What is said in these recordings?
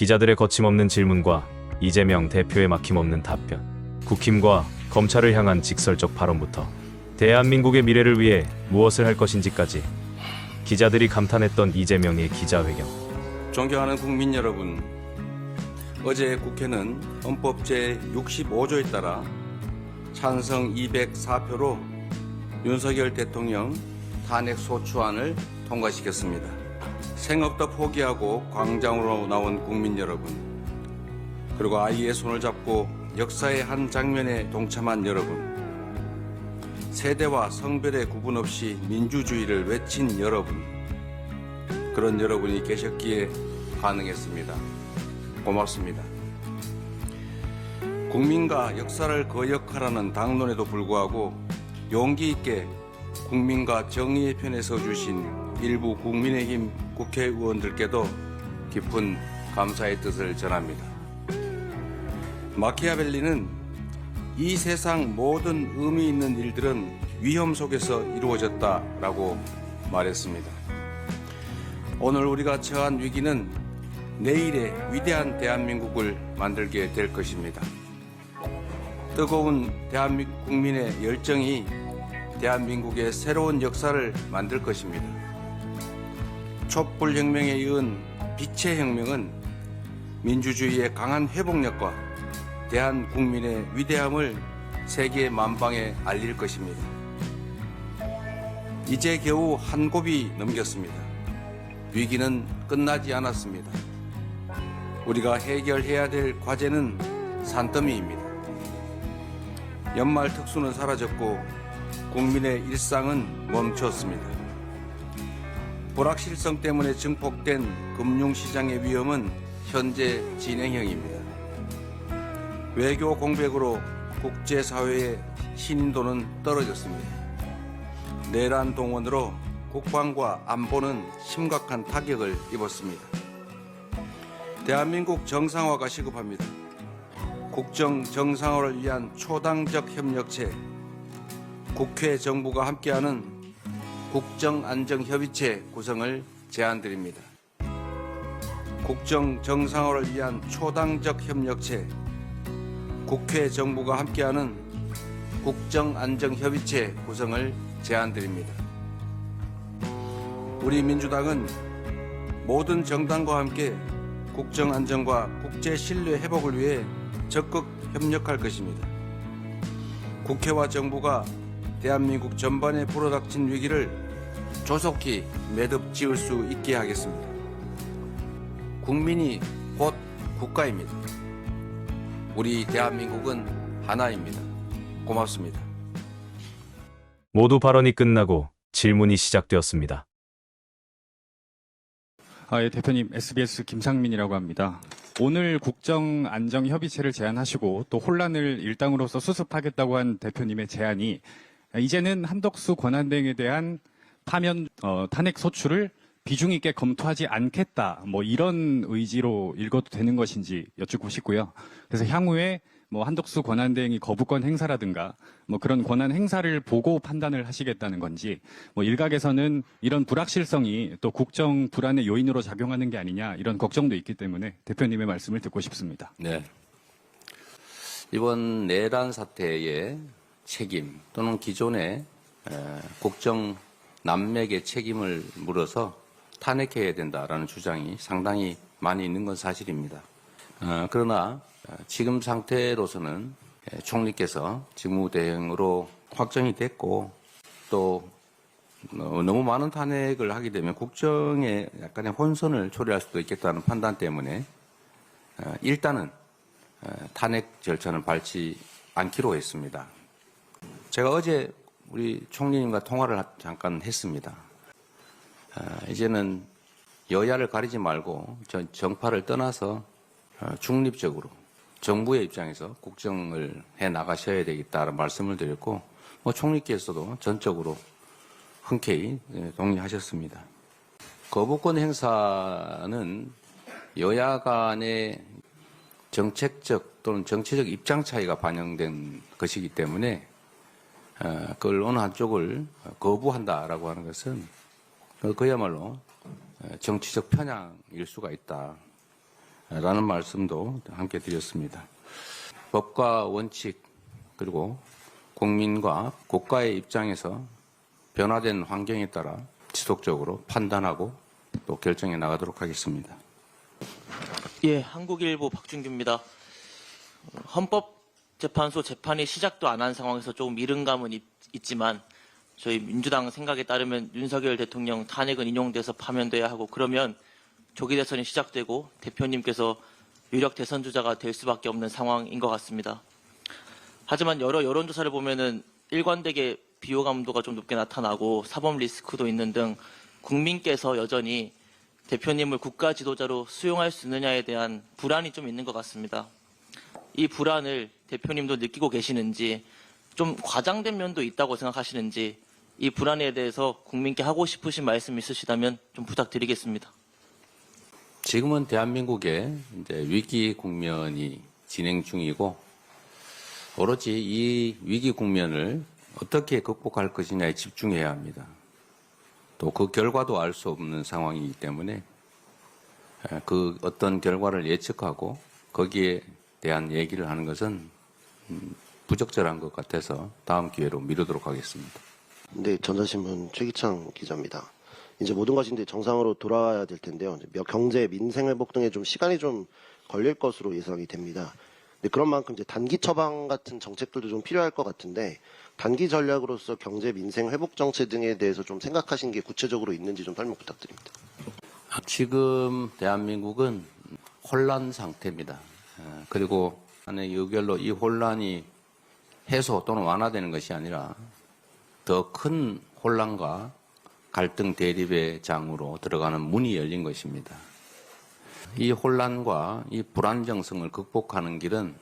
기자들의 거침없는 질문과 이재명 대표의 막힘없는 답변, 국힘과 검찰을 향한 직설적 발언부터 대한민국의 미래를 위해 무엇을 할 것인지까지 기자들이 감탄했던 이재명의 기자회견. 존경하는 국민 여러분, 어제 국회는 헌법 제65조에 따라 찬성 204표로 윤석열 대통령 탄핵 소추안을 통과시켰습니다. 생업도 포기하고 광장으로 나온 국민 여러분, 그리고 아이의 손을 잡고 역사의 한 장면에 동참한 여러분, 세대와 성별의 구분 없이 민주주의를 외친 여러분, 그런 여러분이 계셨기에 가능했습니다. 고맙습니다. 국민과 역사를 거역하라는 당론에도 불구하고 용기 있게 국민과 정의의 편에 서주신 일부 국민의힘 국회의원들께도 깊은 감사의 뜻을 전합니다. 마키아벨리는 이 세상 모든 의미 있는 일들은 위험 속에서 이루어졌다라고 말했습니다. 오늘 우리가 처한 위기는 내일의 위대한 대한민국을 만들게 될 것입니다. 뜨거운 대한민국 국민의 열정이 대한민국의 새로운 역사를 만들 것입니다. 촛불혁명에 이은 빛의 혁명은 민주주의의 강한 회복력과 대한국민의 위대함을 세계 만방에 알릴 것입니다. 이제 겨우 한 곱이 넘겼습니다. 위기는 끝나지 않았습니다. 우리가 해결해야 될 과제는 산더미입니다. 연말 특수는 사라졌고 국민의 일상은 멈췄습니다. 불확실성 때문에 증폭된 금융시장의 위험은 현재 진행형입니다. 외교 공백으로 국제사회의 신인도는 떨어졌습니다. 내란 동원으로 국방과 안보는 심각한 타격을 입었습니다. 대한민국 정상화가 시급합니다. 국정 정상화를 위한 초당적 협력체, 국회 정부가 함께하는 국정안정협의체 구성을 제안드립니다. 국정 정상화를 위한 초당적 협력체, 국회 정부가 함께하는 국정안정협의체 구성을 제안드립니다. 우리 민주당은 모든 정당과 함께 국정안정과 국제신뢰 회복을 위해 적극 협력할 것입니다. 국회와 정부가 대한민국 전반에 불어닥친 위기를 조속히 매듭 지을 수 있게 하겠습니다. 국민이 곧 국가입니다. 우리 대한민국은 하나입니다. 고맙습니다. 모두 발언이 끝나고 질문이 시작되었습니다. 예, 대표님, SBS 김상민이라고 합니다. 오늘 국정안정협의체를 제안하시고 또 혼란을 일당으로서 수습하겠다고 한 대표님의 제안이 이제는 한덕수 권한대행에 대한 파면 탄핵 소추를 비중 있게 검토하지 않겠다, 이런 의지로 읽어도 되는 것인지 여쭙고 싶고요. 그래서 향후에 한덕수 권한대행이 거부권 행사라든가 그런 권한 행사를 보고 판단을 하시겠다는 건지, 일각에서는 이런 불확실성이 또 국정 불안의 요인으로 작용하는 게 아니냐, 이런 걱정도 있기 때문에 대표님의 말씀을 듣고 싶습니다. 네. 이번 내란 사태의 책임 또는 기존의 국정 난맥의 책임을 물어서 탄핵해야 된다라는 주장이 상당히 많이 있는 건 사실입니다. 그러나 지금 상태로서는 총리께서 직무대행으로 확정이 됐고 또 너무 많은 탄핵을 하게 되면 국정에 약간의 혼선을 초래할 수도 있겠다는 판단 때문에 일단은 탄핵 절차는 밟지 않기로 했습니다. 제가 어제 우리 총리님과 통화를 잠깐 했습니다. 이제는 여야를 가리지 말고 정파를 떠나서 중립적으로 정부의 입장에서 국정을 해 나가셔야 되겠다는 말씀을 드렸고, 총리께서도 전적으로 흔쾌히 동의하셨습니다. 거부권 행사는 여야 간의 정책적 또는 정치적 입장 차이가 반영된 것이기 때문에 그걸 어느 한쪽을 거부한다라고 하는 것은 그야말로 정치적 편향일 수가 있다. 라는 말씀도 함께 드렸습니다. 법과 원칙 그리고 국민과 국가의 입장에서 변화된 환경에 따라 지속적으로 판단하고 또 결정해 나가도록 하겠습니다. 예, 한국일보 박준규입니다. 헌법재판소 재판이 시작도 안 한 상황에서 조금 이른 감은 있지만 저희 민주당 생각에 따르면 윤석열 대통령 탄핵은 인용돼서 파면돼야 하고 그러면 조기 대선이 시작되고 대표님께서 유력 대선 주자가 될 수밖에 없는 상황인 것 같습니다. 하지만 여러 여론조사를 보면은 일관되게 비호감도가 좀 높게 나타나고 사법 리스크도 있는 등 국민께서 여전히 대표님을 국가 지도자로 수용할 수 있느냐에 대한 불안이 좀 있는 것 같습니다. 이 불안을 대표님도 느끼고 계시는지 좀 과장된 면도 있다고 생각하시는지 이 불안에 대해서 국민께 하고 싶으신 말씀 있으시다면 좀 부탁드리겠습니다. 지금은 대한민국의 이제 위기 국면이 진행 중이고 오로지 이 위기 국면을 어떻게 극복할 것이냐에 집중해야 합니다. 또 그 결과도 알 수 없는 상황이기 때문에 그 어떤 결과를 예측하고 거기에 대한 얘기를 하는 것은 부적절한 것 같아서 다음 기회로 미루도록 하겠습니다. 네, 전자신문 최기창 기자입니다. 이제 모든 것이 이제 정상으로 돌아와야 될 텐데요. 경제, 민생 회복 등에 좀 시간이 좀 걸릴 것으로 예상이 됩니다. 근데 그런 만큼 이제 단기 처방 같은 정책들도 좀 필요할 것 같은데 단기 전략으로서 경제, 민생 회복 정책 등에 대해서 좀 생각하신 게 구체적으로 있는지 좀 설명 부탁드립니다. 지금 대한민국은 혼란 상태입니다. 그리고 안에 유결로 이 혼란이 해소 또는 완화되는 것이 아니라 더 큰 혼란과 갈등 대립의 장으로 들어가는 문이 열린 것입니다. 이 혼란과 이 불안정성을 극복하는 길은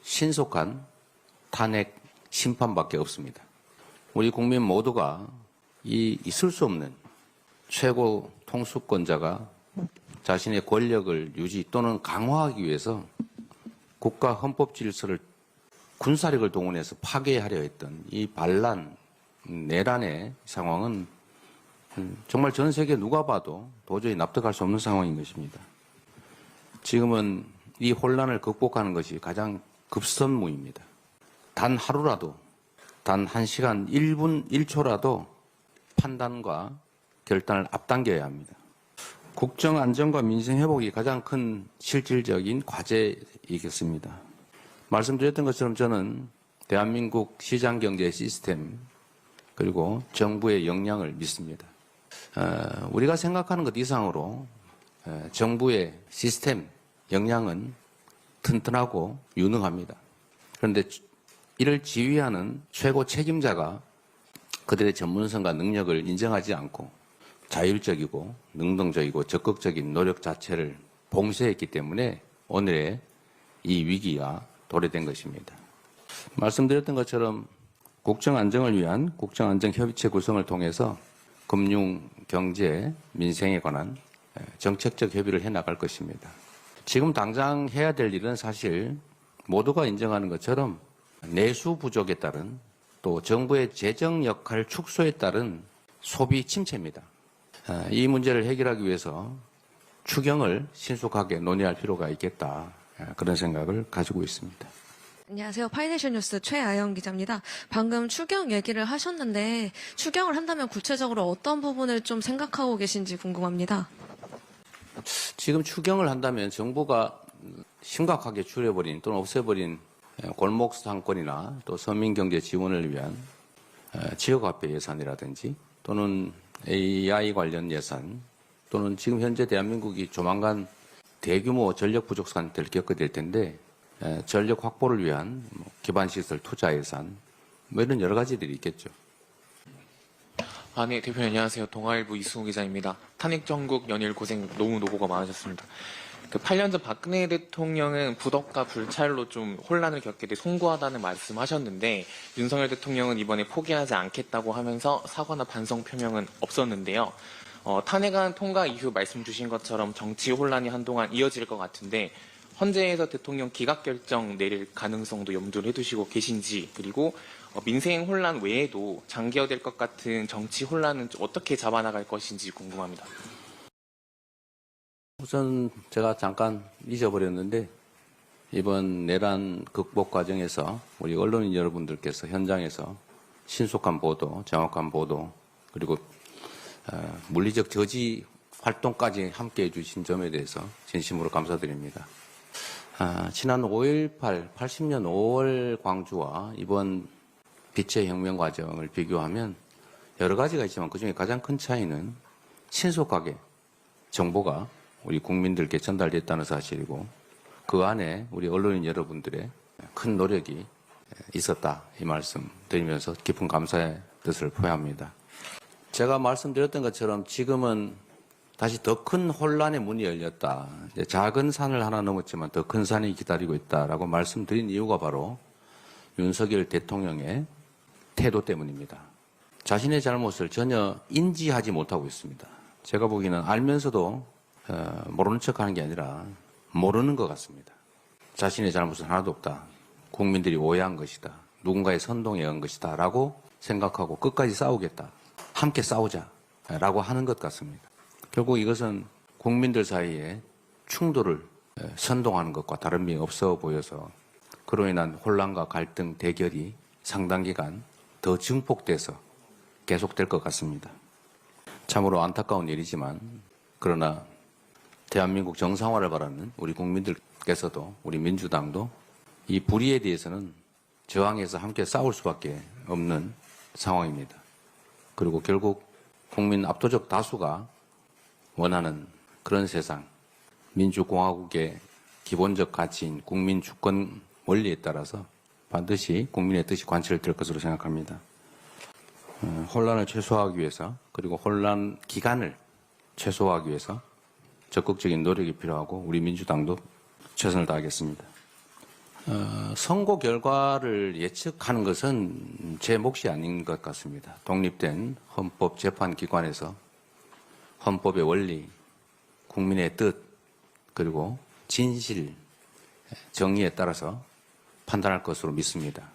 신속한 탄핵 심판밖에 없습니다. 우리 국민 모두가 이 있을 수 없는 최고 통수권자가 자신의 권력을 유지 또는 강화하기 위해서 국가 헌법 질서를 군사력을 동원해서 파괴하려 했던 이 반란, 내란의 상황은 정말 전 세계 누가 봐도 도저히 납득할 수 없는 상황인 것입니다. 지금은 이 혼란을 극복하는 것이 가장 급선무입니다. 단 하루라도, 단 1시간 1분 1초라도 판단과 결단을 앞당겨야 합니다. 국정 안정과 민생 회복이 가장 큰 실질적인 과제이겠습니다. 말씀드렸던 것처럼 저는 대한민국 시장경제 시스템 그리고 정부의 역량을 믿습니다. 우리가 생각하는 것 이상으로 정부의 시스템 역량은 튼튼하고 유능합니다. 그런데 이를 지휘하는 최고 책임자가 그들의 전문성과 능력을 인정하지 않고 자율적이고 능동적이고 적극적인 노력 자체를 봉쇄했기 때문에 오늘의 이 위기가 도래된 것입니다. 말씀드렸던 것처럼 국정 안정을 위한 국정안정협의체 구성을 통해서 금융, 경제, 민생에 관한 정책적 협의를 해나갈 것입니다. 지금 당장 해야 될 일은 사실 모두가 인정하는 것처럼 내수 부족에 따른 또 정부의 재정 역할 축소에 따른 소비 침체입니다. 이 문제를 해결하기 위해서 추경을 신속하게 논의할 필요가 있겠다. 그런 생각을 가지고 있습니다. 안녕하세요. 파이내셜 뉴스 최아영 기자입니다. 방금 추경 얘기를 하셨는데 추경을 한다면 구체적으로 어떤 부분을 좀 생각하고 계신지 궁금합니다. 지금 추경을 한다면 정부가 심각하게 줄여버린 또는 없애버린 골목 상권이나 또 서민경제 지원을 위한 지역화폐 예산이라든지 또는 AI 관련 예산 또는 지금 현재 대한민국이 조만간 대규모 전력 부족 상태를 겪게 될 텐데 전력 확보를 위한 기반시설 투자 예산 이런 여러 가지들이 있겠죠. 네, 대표님 안녕하세요. 동아일보 이승우 기자입니다. 탄핵 정국 연일 고생 너무 노고가 많으셨습니다. 8년 전 박근혜 대통령은 부덕과 불찰로 좀 혼란을 겪게 돼 송구하다는 말씀하셨는데 윤석열 대통령은 이번에 포기하지 않겠다고 하면서 사과나 반성 표명은 없었는데안 탄핵안 통과 이후 말씀 주신 것처럼 정치 혼란이 한동안 이어질 것 같은데 헌재에서 대통령 기각 결정 내릴 가능성도 염두를 해두시고 계신지 그리고 민생 혼란 외에도 장기화될 것 같은 정치 혼란은 어떻게 잡아나갈 것인지 궁금합니다. 우선 제가 잠깐 잊어버렸는데 이번 내란 극복 과정에서 우리 언론인 여러분들께서 현장에서 신속한 보도, 정확한 보도, 그리고 물리적 저지 활동까지 함께해 주신 점에 대해서 진심으로 감사드립니다. 지난 5.18 80년 5월 광주와 이번 빛의 혁명 과정을 비교하면 여러 가지가 있지만 그중에 가장 큰 차이는 신속하게 정보가 우리 국민들께 전달됐다는 사실이고 그 안에 우리 언론인 여러분들의 큰 노력이 있었다 이 말씀 드리면서 깊은 감사의 뜻을 표합니다. 제가 말씀드렸던 것처럼 지금은 다시 더 큰 혼란의 문이 열렸다. 이제 작은 산을 하나 넘었지만 더 큰 산이 기다리고 있다라고 말씀드린 이유가 바로 윤석열 대통령의 태도 때문입니다. 자신의 잘못을 전혀 인지하지 못하고 있습니다. 제가 보기에는 알면서도 모르는 척하는 게 아니라 모르는 것 같습니다. 자신의 잘못은 하나도 없다. 국민들이 오해한 것이다. 누군가의 선동에 의한 것이다. 라고 생각하고 끝까지 싸우겠다. 함께 싸우자. 라고 하는 것 같습니다. 결국 이것은 국민들 사이에 충돌을 선동하는 것과 다른 미 없어 보여서 그로 인한 혼란과 갈등, 대결이 상당 기간 더 증폭돼서 계속될 것 같습니다. 참으로 안타까운 일이지만 그러나 대한민국 정상화를 바라는 우리 국민들께서도 우리 민주당도 이 불의에 대해서는 저항해서 함께 싸울 수밖에 없는 상황입니다. 그리고 결국 국민 압도적 다수가 원하는 그런 세상, 민주공화국의 기본적 가치인 국민 주권 원리에 따라서 반드시 국민의 뜻이 관철될 것으로 생각합니다. 혼란을 최소화하기 위해서 그리고 혼란 기간을 최소화하기 위해서 적극적인 노력이 필요하고 우리 민주당도 최선을 다하겠습니다. 선거 결과를 예측하는 것은 제 몫이 아닌 것 같습니다. 독립된 헌법재판기관에서 헌법의 원리, 국민의 뜻, 그리고 진실, 정의에 따라서 판단할 것으로 믿습니다.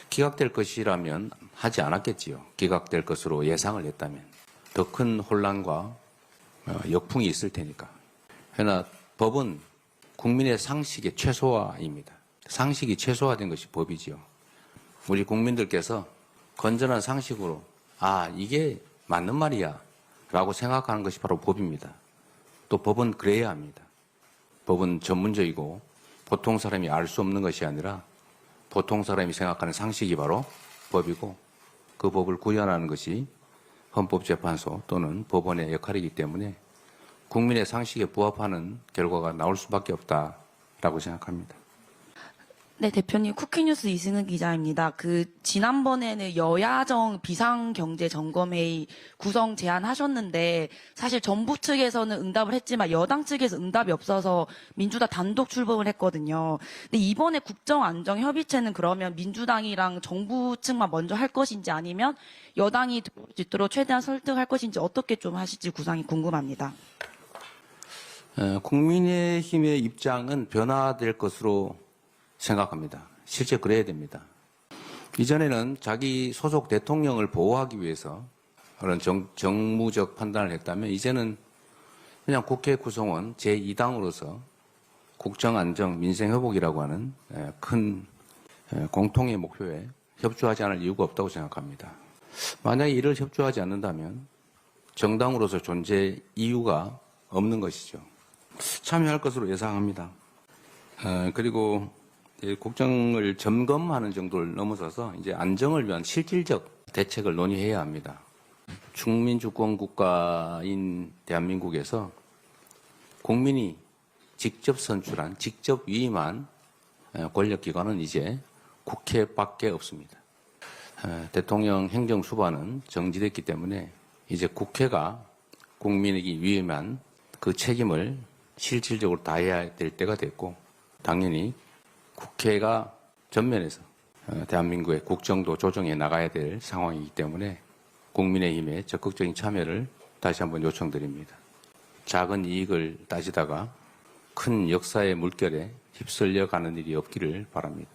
기각될 것이라면 하지 않았겠지요. 기각될 것으로 예상을 했다면. 더 큰 혼란과 역풍이 있을 테니까. 그러나 법은 국민의 상식의 최소화입니다. 상식이 최소화된 것이 법이지요. 우리 국민들께서 건전한 상식으로 이게 맞는 말이야 라고 생각하는 것이 바로 법입니다. 또 법은 그래야 합니다. 법은 전문적이고 보통 사람이 알 수 없는 것이 아니라 보통 사람이 생각하는 상식이 바로 법이고 그 법을 구현하는 것이 헌법재판소 또는 법원의 역할이기 때문에 국민의 상식에 부합하는 결과가 나올 수밖에 없다라고 생각합니다. 네, 대표님 쿠키뉴스 이승은 기자입니다. 지난번에는 여야정 비상경제점검회의 구성 제안하셨는데 사실 정부 측에서는 응답을 했지만 여당 측에서 응답이 없어서 민주당 단독 출범을 했거든요. 근데 이번에 국정안정협의체는 그러면 민주당이랑 정부 측만 먼저 할 것인지 아니면 여당이 들어올 수 있도록 최대한 설득할 것인지 어떻게 좀 하실지 구상이 궁금합니다. 국민의힘의 입장은 변화될 것으로 생각합니다. 실제 그래야 됩니다. 이전에는 자기 소속 대통령을 보호하기 위해서 그런 정무적 판단을 했다면 이제는 그냥 국회 구성원 제2당으로서 국정안정 민생회복이라고 하는 큰 공통의 목표에 협조하지 않을 이유가 없다고 생각합니다. 만약에 이를 협조하지 않는다면 정당으로서 존재 이유가 없는 것이죠. 참여할 것으로 예상합니다. 그리고 국정을 점검하는 정도를 넘어서서 이제 안정을 위한 실질적 대책을 논의해야 합니다. 중민주권 국가인 대한민국에서 국민이 직접 선출한, 직접 위임한 권력기관은 이제 국회밖에 없습니다. 대통령 행정수반은 정지됐기 때문에 이제 국회가 국민에게 위임한 그 책임을 실질적으로 다해야 될 때가 됐고 당연히 국회가 전면에서 대한민국의 국정도 조정해 나가야 될 상황이기 때문에 국민의힘의 적극적인 참여를 다시 한번 요청드립니다. 작은 이익을 따지다가 큰 역사의 물결에 휩쓸려 가는 일이 없기를 바랍니다.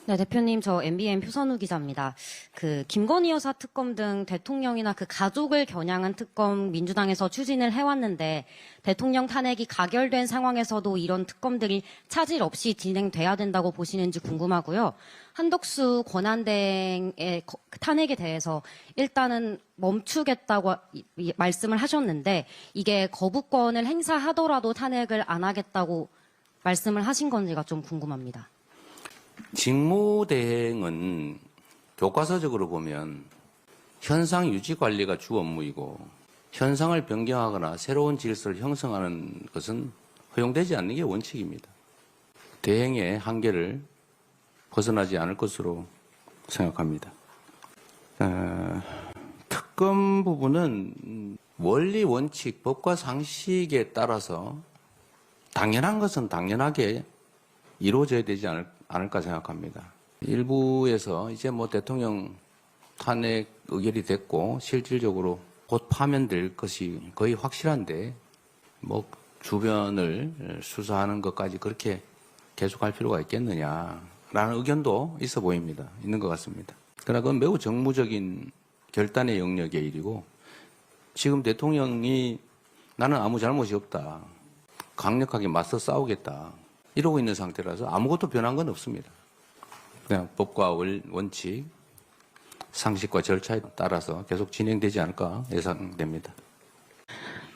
네, 대표님, 저 MBN 표선우 기자입니다. 그 김건희 여사 특검 등 대통령이나 그 가족을 겨냥한 특검 민주당에서 추진을 해왔는데 대통령 탄핵이 가결된 상황에서도 이런 특검들이 차질 없이 진행돼야 된다고 보시는지 궁금하고요. 한덕수 권한대행의 탄핵에 대해서 일단은 멈추겠다고 말씀을 하셨는데 이게 거부권을 행사하더라도 탄핵을 안 하겠다고 말씀을 하신 건지가 좀 궁금합니다. 직무대행은 교과서적으로 보면 현상 유지 관리가 주 업무이고 현상을 변경하거나 새로운 질서를 형성하는 것은 허용되지 않는 게 원칙입니다. 대행의 한계를 벗어나지 않을 것으로 생각합니다. 특검 부분은 원리 원칙, 법과 상식에 따라서 당연한 것은 당연하게 이루어져야 되지 않을까 생각합니다. 일부에서 이제 뭐 대통령 탄핵 의결이 됐고 실질적으로 곧 파면될 것이 거의 확실한데 뭐 주변을 수사하는 것까지 그렇게 계속할 필요가 있겠느냐라는 의견도 있어 보입니다. 있는 것 같습니다. 그러나 그건 매우 정무적인 결단의 영역의 일이고 지금 대통령이 나는 아무 잘못이 없다. 강력하게 맞서 싸우겠다. 이러고 있는 상태라서 아무것도 변한 건 없습니다. 그냥 법과 원칙, 상식과 절차에 따라서 계속 진행되지 않을까 예상됩니다.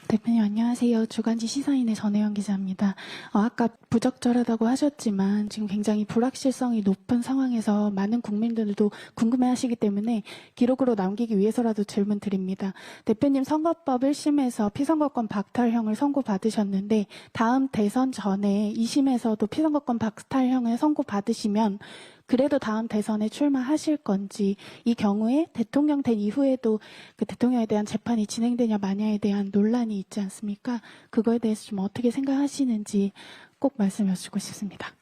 대표님 안녕하세요. 주간지 시사인의 전혜영 기자입니다. 아까 부적절하다고 하셨지만 지금 굉장히 불확실성이 높은 상황에서 많은 국민들도 궁금해하시기 때문에 기록으로 남기기 위해서라도 질문 드립니다. 대표님 선거법 1심에서 피선거권 박탈형을 선고받으셨는데 다음 대선 전에 2심에서도 피선거권 박탈형을 선고받으시면 그래도 다음 대선에 출마하실 건지, 이 경우에 대통령 된 이후에도 그 대통령에 대한 재판이 진행되냐 마냐에 대한 논란이 있지 않습니까? 그거에 대해서 좀 어떻게 생각하시는지 꼭 말씀해 주시고 싶습니다.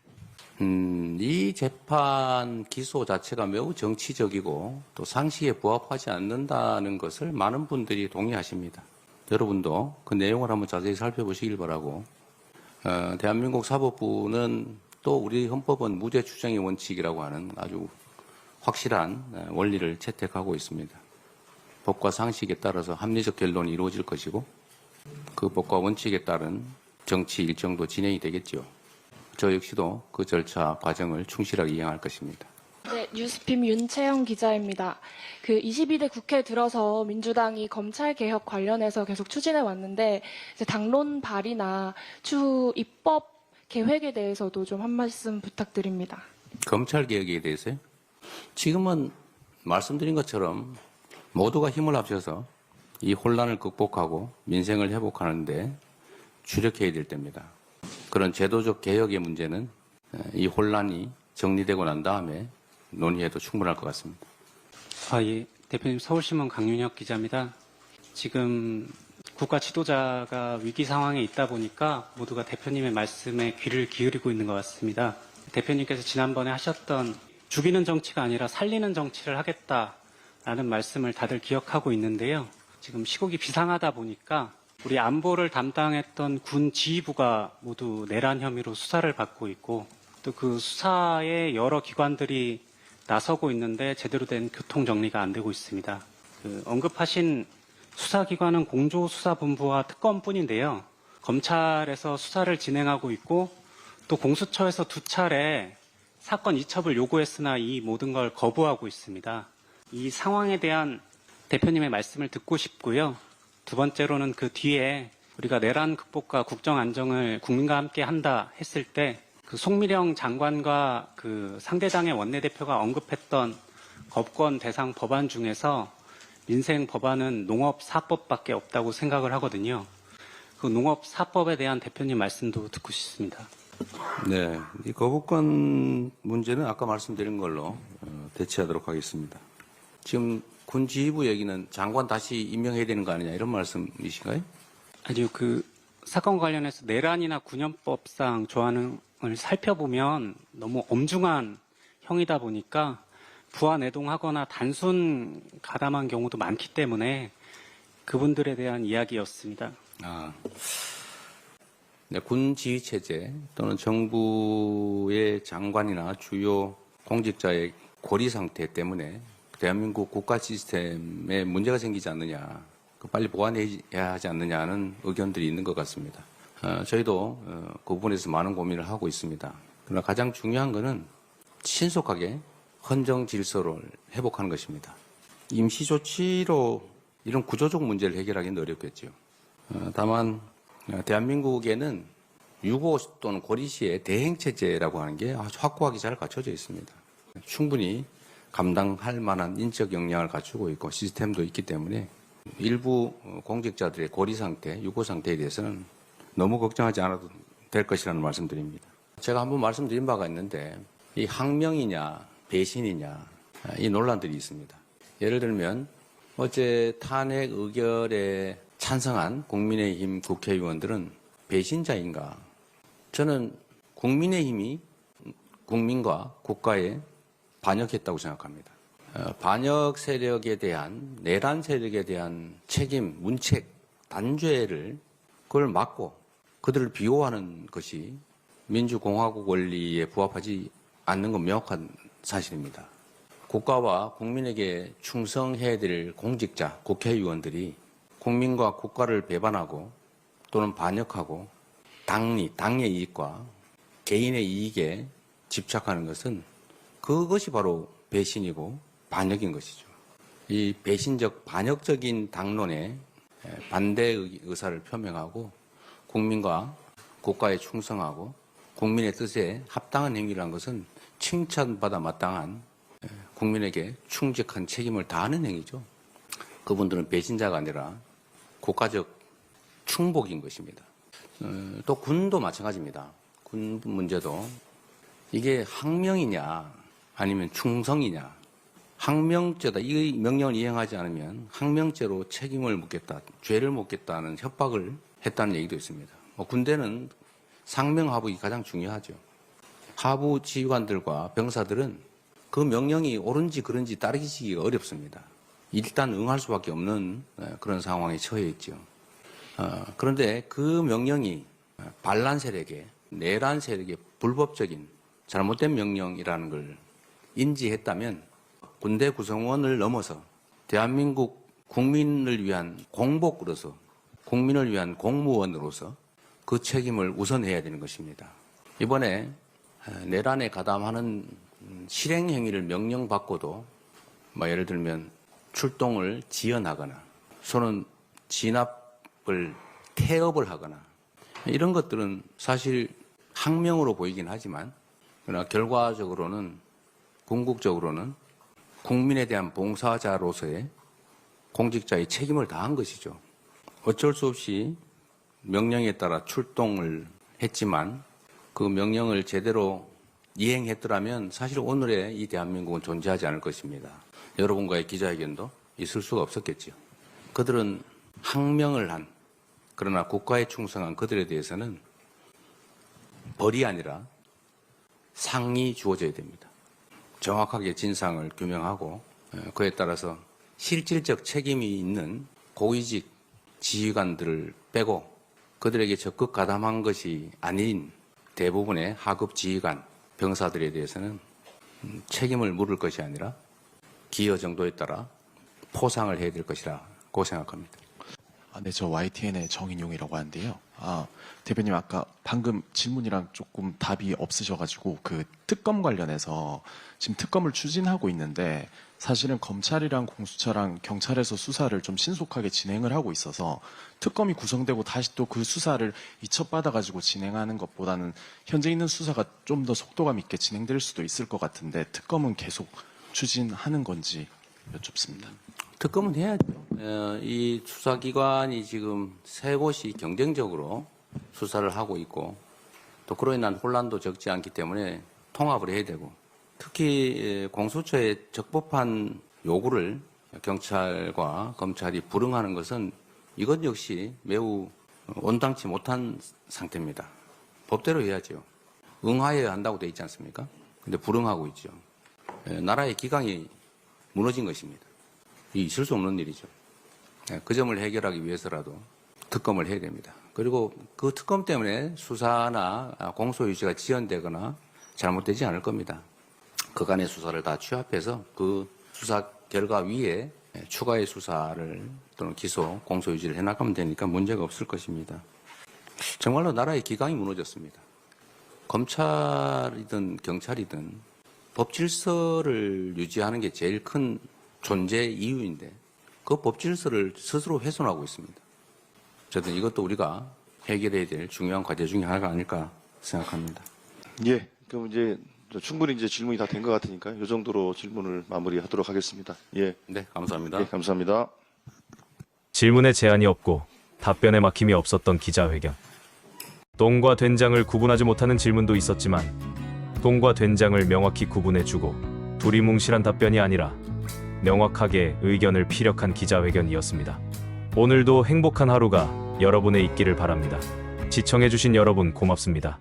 이 재판 기소 자체가 매우 정치적이고 또 상식에 부합하지 않는다는 것을 많은 분들이 동의하십니다. 여러분도 그 내용을 한번 자세히 살펴보시길 바라고, 대한민국 사법부는 또 우리 헌법은 무죄 추정의 원칙이라고 하는 아주 확실한 원리를 채택하고 있습니다. 법과 상식에 따라서 합리적 결론이 이루어질 것이고 그 법과 원칙에 따른 정치 일정도 진행이 되겠죠. 저 역시도 그 절차 과정을 충실하게 이행할 것입니다. 네, 뉴스핌 윤채영 기자입니다. 그 22대 국회 들어서 민주당이 검찰개혁 관련해서 계속 추진해 왔는데 이제 당론 발의나 추후 입법 계획에 대해서도 좀 한 말씀 부탁드립니다. 검찰 개혁에 대해서요? 지금은 말씀드린 것처럼 모두가 힘을 합쳐서 이 혼란을 극복하고 민생을 회복하는데 주력해야 될 때입니다. 그런 제도적 개혁의 문제는 이 혼란이 정리되고 난 다음에 논의해도 충분할 것 같습니다. 예. 대표님, 서울신문 강윤혁 기자입니다. 지금 국가 지도자가 위기 상황에 있다 보니까 모두가 대표님의 말씀에 귀를 기울이고 있는 것 같습니다. 대표님께서 지난번에 하셨던 죽이는 정치가 아니라 살리는 정치를 하겠다라는 말씀을 다들 기억하고 있는데요. 지금 시국이 비상하다 보니까 우리 안보를 담당했던 군 지휘부가 모두 내란 혐의로 수사를 받고 있고 또 그 수사에 여러 기관들이 나서고 있는데 제대로 된 교통 정리가 안 되고 있습니다. 언급하신 수사기관은 공조수사본부와 특검뿐인데요. 검찰에서 수사를 진행하고 있고 또 공수처에서 2차례 사건 이첩을 요구했으나 이 모든 걸 거부하고 있습니다. 이 상황에 대한 대표님의 말씀을 듣고 싶고요. 두 번째로는 그 뒤에 우리가 내란 극복과 국정 안정을 국민과 함께 한다 했을 때 그 송미령 장관과 그 상대당의 원내대표가 언급했던 법권 대상 법안 중에서 민생 법안은 농업사법밖에 없다고 생각을 하거든요. 그 농업사법에 대한 대표님 말씀도 듣고 싶습니다. 네, 이 거부권 문제는 아까 말씀드린 걸로 대체하도록 하겠습니다. 지금 군 지휘부 얘기는 장관 다시 임명해야 되는 거 아니냐 이런 말씀이신가요? 아니요, 그 사건 관련해서 내란이나 군형법상 조항을 살펴보면 너무 엄중한 형이다 보니까 부하내동하거나 단순 가담한 경우도 많기 때문에 그분들에 대한 이야기였습니다. 네, 군 지휘체제 또는 정부의 장관이나 주요 공직자의 고리 상태 때문에 대한민국 국가 시스템에 문제가 생기지 않느냐, 빨리 보완해야 하지 않느냐는 의견들이 있는 것 같습니다. 저희도 그 부분에서 많은 고민을 하고 있습니다. 그러나 가장 중요한 것은 신속하게 헌정 질서를 회복하는 것입니다. 임시조치로 이런 구조적 문제를 해결하기는 어렵겠죠. 다만 대한민국에는 유고 또는 고리시의 대행체제라고 하는 게 아주 확고하게 잘 갖춰져 있습니다. 충분히 감당할 만한 인적 역량을 갖추고 있고 시스템도 있기 때문에 일부 공직자들의 고리 상태, 유고 상태에 대해서는 너무 걱정하지 않아도 될 것이라는 말씀드립니다. 제가 한번 말씀드린 바가 있는데 이 항명이냐 배신이냐 이 논란들이 있습니다. 예를 들면 어제 탄핵 의결에 찬성한 국민의힘 국회의원들은 배신자인가? 저는 국민의힘이 국민과 국가에 반역했다고 생각합니다. 반역 세력에 대한, 내란 세력에 대한 책임, 문책, 단죄를 그걸 막고 그들을 비호하는 것이 민주공화국 원리에 부합하지 않는 건 명확한 사실입니다. 국가와 국민에게 충성해야 될 공직자, 국회의원들이 국민과 국가를 배반하고 또는 반역하고 당의 이익과 개인의 이익에 집착하는 것은 그것이 바로 배신이고 반역인 것이죠. 이 배신적 반역적인 당론에 반대 의사를 표명하고 국민과 국가에 충성하고 국민의 뜻에 합당한 행위라는 것은 칭찬받아 마땅한 국민에게 충직한 책임을 다하는 행위죠. 그분들은 배신자가 아니라 국가적 충복인 것입니다. 또 군도 마찬가지입니다. 군 문제도 이게 항명이냐 아니면 충성이냐. 항명죄다. 이 명령을 이행하지 않으면 항명죄로 책임을 묻겠다, 죄를 묻겠다는 협박을 했다는 얘기도 있습니다. 군대는 상명하복이 가장 중요하죠. 하부 지휘관들과 병사들은 그 명령이 옳은지 그른지 따르기가 어렵습니다. 일단 응할 수밖에 없는 그런 상황에 처해 있죠. 그런데 그 명령이 반란 세력의, 내란 세력의 불법적인 잘못된 명령이라는 걸 인지했다면 군대 구성원을 넘어서 대한민국 국민을 위한 공복으로서, 국민을 위한 공무원으로서 그 책임을 우선해야 되는 것입니다. 이번에 내란에 가담하는 실행행위를 명령받고도 예를 들면 출동을 지연하거나 또는 진압을 태업을 하거나 이런 것들은 사실 항명으로 보이긴 하지만 그러나 결과적으로는 궁극적으로는 국민에 대한 봉사자로서의 공직자의 책임을 다한 것이죠. 어쩔 수 없이 명령에 따라 출동을 했지만 그 명령을 제대로 이행했더라면 사실 오늘의 이 대한민국은 존재하지 않을 것입니다. 여러분과의 기자회견도 있을 수가 없었겠죠. 그들은 항명을 한, 그러나 국가에 충성한 그들에 대해서는 벌이 아니라 상이 주어져야 됩니다. 정확하게 진상을 규명하고 그에 따라서 실질적 책임이 있는 고위직 지휘관들을 빼고 그들에게 적극 가담한 것이 아닌 대부분의 하급 지휘관, 병사들에 대해서는 책임을 물을 것이 아니라 기여 정도에 따라 포상을 해야 될 것이라고 생각합니다. 네, 저 YTN의 정인용이라고 하는데요. 대표님 아까 방금 질문이랑 조금 답이 없으셔가지고 그 특검 관련해서 지금 특검을 추진하고 있는데 사실은 검찰이랑 공수처랑 경찰에서 수사를 좀 신속하게 진행을 하고 있어서 특검이 구성되고 다시 또 그 수사를 이첩받아가지고 진행하는 것보다는 현재 있는 수사가 좀 더 속도감 있게 진행될 수도 있을 것 같은데 특검은 계속 추진하는 건지 여쭙습니다. 특검은 해야죠. 이 수사기관이 지금 세 곳이 경쟁적으로 수사를 하고 있고 또 그로 인한 혼란도 적지 않기 때문에 통합을 해야 되고 특히 공수처의 적법한 요구를 경찰과 검찰이 불응하는 것은 이것 역시 매우 온당치 못한 상태입니다. 법대로 해야죠. 응하여야 한다고 돼 있지 않습니까? 근데 불응하고 있죠. 나라의 기강이 무너진 것입니다. 있을 수 없는 일이죠. 그 점을 해결하기 위해서라도 특검을 해야 됩니다. 그리고 그 특검 때문에 수사나 공소 유지가 지연되거나 잘못되지 않을 겁니다. 그간의 수사를 다 취합해서 그 수사 결과 위에 추가의 수사를 또는 기소, 공소 유지를 해나가면 되니까 문제가 없을 것입니다. 정말로 나라의 기강이 무너졌습니다. 검찰이든 경찰이든 법 질서를 유지하는 게 제일 큰 존재 이유인데 그 법 질서를 스스로 훼손하고 있습니다. 저는 이것도 우리가 해결해야 될 중요한 과제 중에 하나가 아닐까 생각합니다. 예, 그럼 이제 충분히 이제 질문이 다 된 것 같으니까 이 정도로 질문을 마무리하도록 하겠습니다. 예, 네, 감사합니다. 예, 감사합니다. 질문에 제한이 없고 답변에 막힘이 없었던 기자회견. 똥과 된장을 구분하지 못하는 질문도 있었지만 똥과 된장을 명확히 구분해주고 두리뭉실한 답변이 아니라 명확하게 의견을 피력한 기자회견이었습니다. 오늘도 행복한 하루가 여러분의 있기를 바랍니다. 시청해주신 여러분 고맙습니다.